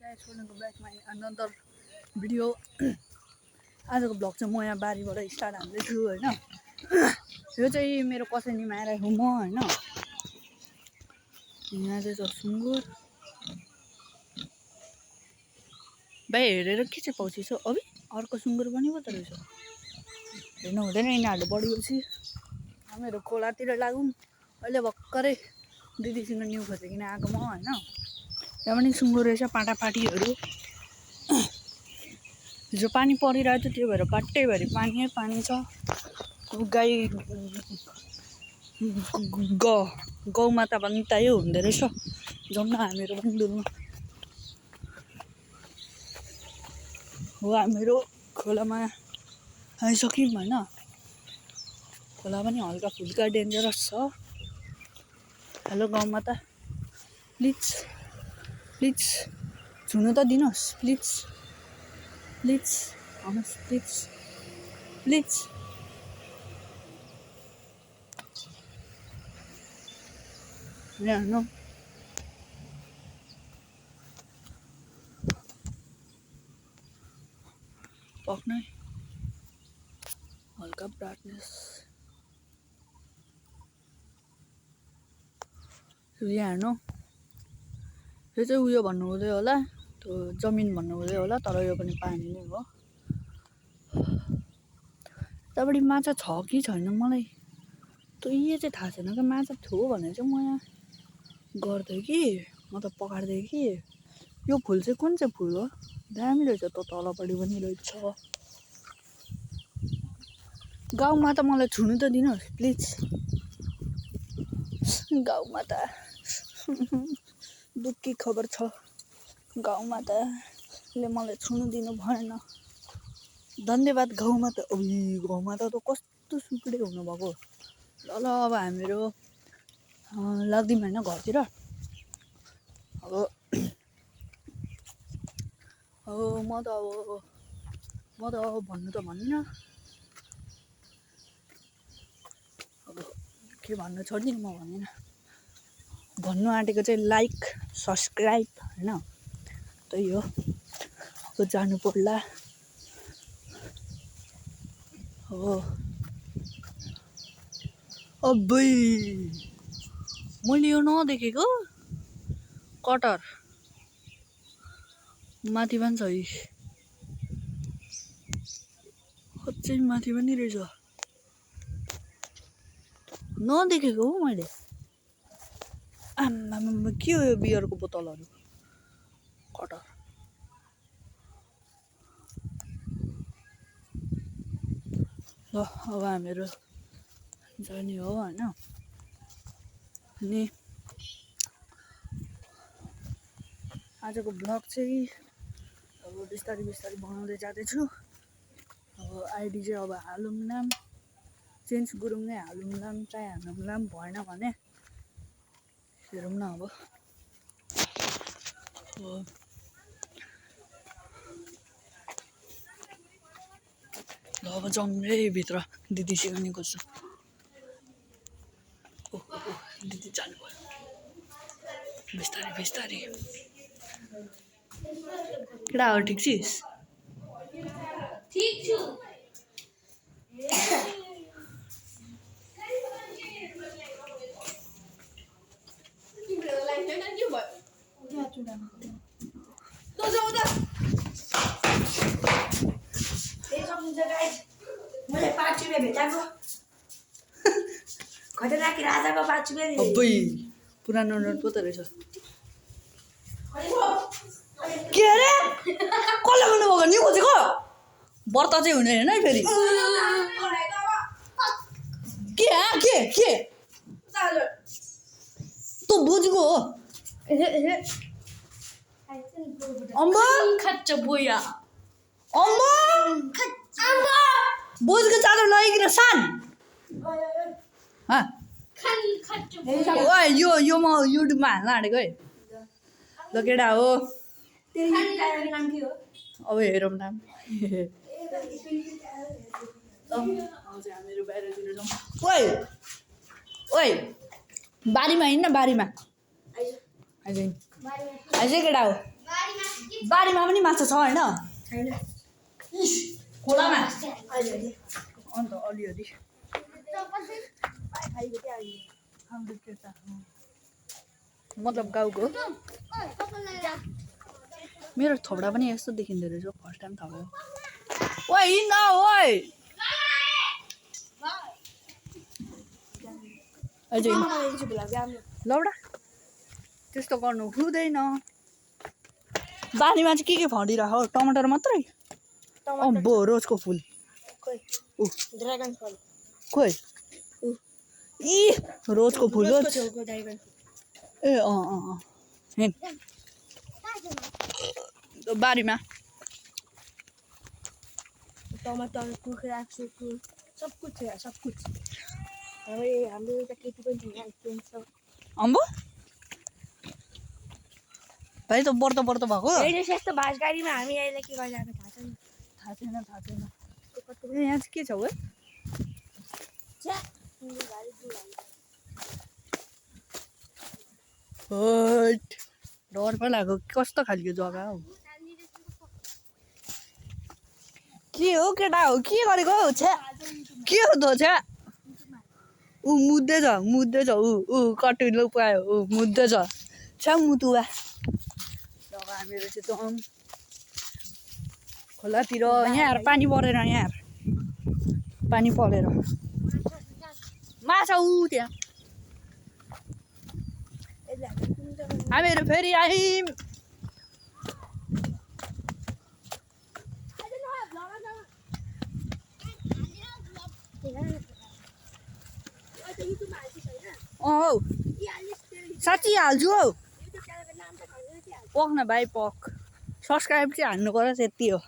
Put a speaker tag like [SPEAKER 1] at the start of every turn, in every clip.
[SPEAKER 1] guys, welcome back my another video. आजको blog चाहिँ म यहाँ बारीबाट स्टार्ट हान्दैछु हैन। यो चाहिँ मेरो कसैनीमा आइरहेको म हैन। यहाँ चाहिँ छ सुँगुर। भाइ हेरेर के चाहिँ पाउँछिस् अबि अर्को सुँगुर पनि पो त रहेछ। हेर्नु हुँदैन यिनीहरू बढेपछि हामीहरू खोलातिर लागौँ। अहिले भर्खरै दिदीसँग न्यु खोजिकन आएको म हैन। यहाँ पनि सुँगुर रहेछ पाटापाटीहरू। हिजो पानी परिरहेको थियो त्यही भएर बाटैभरि पानी छ। गाई गौमाता पनि त्यही हुँदो रहेछ। जाउँ न हामीहरू पनि डुल्नु। हो हामीहरू खोलामा आइसक्यौँ हैन। खोला पनि हल्का फुल्का डेन्जरस छ। हेलो गौमाता प्लिज प्लिज छुनु त दिनुहोस् प्लिज प्लिज आउनुहोस् प्लिज प्लिज। हेर्नु पक्नै हल्का ब्राइटनेस। यहाँ हेर्नु यो चाहिँ उयो भन्नु हुँदै होला, त्यो जमिन भन्नु हुँदै होला, तर यो पनि पानी नै हो। यतापट्टि माछा छ कि छैन मलाई त्यो यो चाहिँ थाहा छैन। कि माछा थियो भने चाहिँ म यहाँ गर्थेँ कि म त पकाड्थेँ कि। यो फुल चाहिँ कुन चाहिँ फुल हो? दामी रहेछ त तलपट्टि पनि रहेछ। गाउँमा त मलाई छुनु त दिनुहोस् प्लिज। गाउँमाता दुःखी खबर छ। गाउँमाताले मलाई छुनु दिनु भएन। धन्यवाद गाउँमाता। गाउँमाता त कस्तो सुक्रे हुनुभएको। ल अब हामीहरू लाग्दिउँ होइन घरतिर। अब म त अब भन्नु त भन्दिनँ। अब के भन्नु छोड्दिनँ म भन्दिनँ। भन्नु आँटेको चाहिँ लाइक सब्सक्राइब होइन त्यही हो। अब जानु पर्ला। हो अबै मैले यो नदेखेको कटर माथि पनि छ। अझै माथि पनि रहेछ नदेखेको हो मैले। आम्मामा के हो यो बियरको बोतलहरू कटर। ल अब हामीहरू जाने हो होइन। अनि आजको ब्लग चाहिँ अब बिस्तारै बिस्तारै बनाउँदै जाँदैछु। अब आइडी चाहिँ अब हालौँ नाम चेन्ज गरौँ नै हालौँ नाम चाहे हालौँ नाम भएन भने हेरौँ न। अब ल अब जाउँ है भित्र दिदीसँग नि खोज्छु। ओहो दिदी जानुभयो बिस्तारै बिस्तारै। केटा हो ठिक छिस्?
[SPEAKER 2] ठीक छु। मैले 5 रुपियाँ भेटाएको खटेराकी राजाको 5 रुपियाँ।
[SPEAKER 1] अबै पुरानो नोट पो त रहेछ। के अरे कसले गर्नुभएको नि खोजेको व्रत चाहिँ हुने होइन है फेरि। के तँ बुझ्को हो अम्बा
[SPEAKER 2] खच्च बोया
[SPEAKER 1] अम्बा बुझ्को चादर लगाइकन सान। ओए यो म युट्युबमा हाल्न आँटेको है। ल केटा हो अब हेरौँ नाम। हामीहरू बाहिरतिर जाउँ। ओए बारीमा हिँड्न बारीमा आइज केटा हो। बारीमा पनि माछा छ होइन
[SPEAKER 2] छैन
[SPEAKER 1] खोलामा
[SPEAKER 2] अलिअलि
[SPEAKER 1] अन्त अलिअलि हाम्रो त्यता मतलब गाउँको मेरो थोपडा पनि यस्तो देखिँदो रहेछ फर्स्ट टाइम थाहा भयो ओइ हिँड न ओइ अझै लौडा त्यस्तो गर्नु हुँदैन बारीमा चाहिँ के फडिरह टमाटर मात्रै अम्बो रोजको फुल
[SPEAKER 2] ड्रागन फल
[SPEAKER 1] खोइ इ रोजको फुल रोज
[SPEAKER 2] ड्रागन
[SPEAKER 1] ए हिँड बारीमा
[SPEAKER 2] टमाटर कुखुरा सुकुर सब कुछ छ सब कुछ हाम्रो एउटा केटी पनि छ
[SPEAKER 1] अम्बो भाइ त बढ्दो भएको
[SPEAKER 2] होइन यस्तो भाषगाडीमा हामी अहिले के गरिरहेको थाहा छैन
[SPEAKER 1] थाहा छैन यहाँ चाहिँ के छ हो डर पो लाग्यो कस्तो खालको जग्गा हो के हो केटा हो के गरेको हौ छ्या के हो त छ्या ऊ मुद्दैछ ऊ कटुलो पायो ऊ मुद्दैछ छ्या मुतुवा जग्गा मेरो चाहिँ त खोलातिर यहाँ पानी परेर यहाँ पानी परेर माछा ऊ त्यहाँ हामीहरू फेरि आयौँ हौ साँच्ची हाल्छु हौ पक न भाइ पक सब्सक्राइब चाहिँ हान्नु पर्यो त्यति हो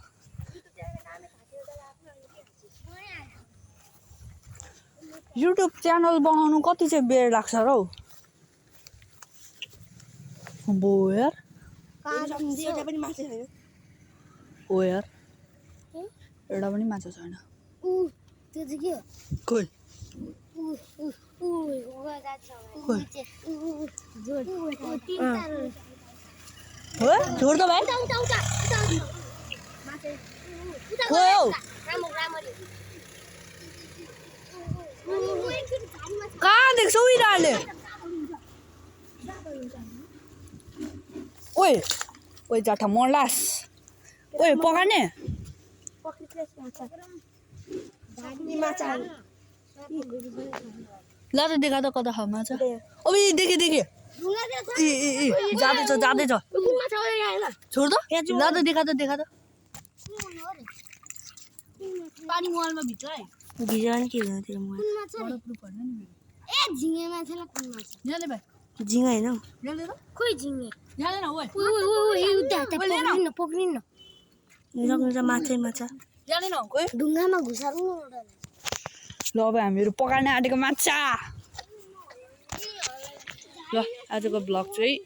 [SPEAKER 1] युट्युब च्यानल बनाउनु कति चाहिँ बेर लाग्छ र हौ बो यार ओ यार एउटा पनि माछा छैन खोइ हो छोड दो भाइ खोइ हौ कहाँ देख्छौ यिनीहरूले ओइ ओइ जाठा मर्लास ओइ पकाने ल त देखा त कता खाऊ माछा ओइ देखे जाँदैछ छोड त ल त देखा त पानी मोबाइलमा भित्र है
[SPEAKER 2] भिजान के हो त्यो
[SPEAKER 1] यहाँले भाइ
[SPEAKER 2] झिङ्गा हैन
[SPEAKER 1] यहाँले र
[SPEAKER 2] खोइ झिङ्गे
[SPEAKER 1] यहाँले न ओइ
[SPEAKER 2] पक्रिन्न सक्नुहुन्छ माछा
[SPEAKER 1] यहाँले न खोइ
[SPEAKER 2] ढुङ्गामा घुसार्नु
[SPEAKER 1] ल अब हामीहरू पकाउन आँटेको माछा ल आजको ब्लग चाहिँ